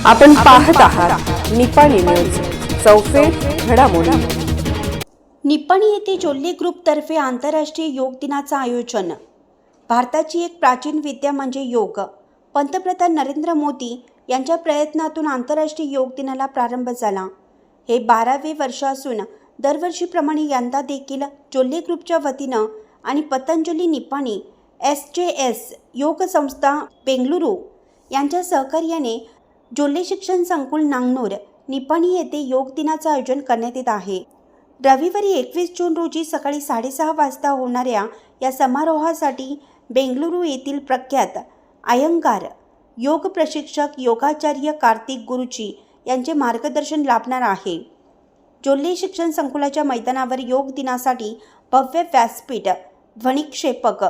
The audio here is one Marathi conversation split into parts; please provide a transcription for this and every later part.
आपण पाहत आहात निपाणी न्यूज, चौफेर घडामोडी। निपाणी येथे जोल्ले ग्रुपतर्फे आंतरराष्ट्रीय योग दिनाचं आयोजन। भारताची एक प्राचीन विद्या म्हणजे योग। पंतप्रधान नरेंद्र मोदी यांच्या प्रयत्नातून आंतरराष्ट्रीय योग दिनाला प्रारंभ झाला। हे 12वे वर्ष असून दरवर्षीप्रमाणे यंदा देखील जोल्ले ग्रुपच्या वतीनं आणि पतंजली निपाणी SJS योग संस्था बेंगलुरू यांच्या सहकार्याने जोल्ले शिक्षण संकुल नांगनूर निपाणी येथे योग दिनाचं आयोजन करण्यात येत आहे। रविवारी 21 जून रोजी सकाळी 6:30 वाजता होणाऱ्या या समारोहासाठी बेंगलुरू येथील प्रख्यात अयंगार योग प्रशिक्षक योगाचार्य कार्तिक गुरुजी यांचे मार्गदर्शन लाभणार आहे। जोल्ले शिक्षण संकुलाच्या मैदानावर योग दिनासाठी भव्य व्यासपीठ, ध्वनिक्षेपक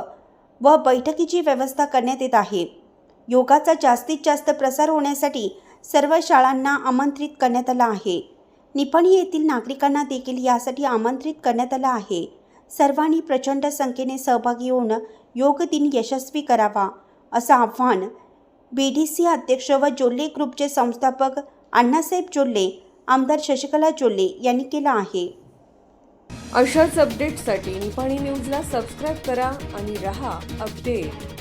व बैठकीची व्यवस्था करण्यात येत आहे। योगाचा जास्तीत जास्त प्रसार होण्यासाठी सर्व शाळांना आमंत्रित करण्यात आलं आहे। निपाणी येथील नागरिकांना देखील यासाठी आमंत्रित करण्यात आलं आहे। सर्वांनी प्रचंड संख्येने सहभागी होऊन योग दिन यशस्वी करावा असं आवाहन BDC अध्यक्ष व जोल्ले ग्रुपचे संस्थापक अण्णासाहेब जोल्ले, आमदार शशिकला जोल्ले यांनी केलं आहे। अशाच अपडेट्ससाठी निपाणी न्यूजला सबस्क्राईब करा आणि रहा अपडेट।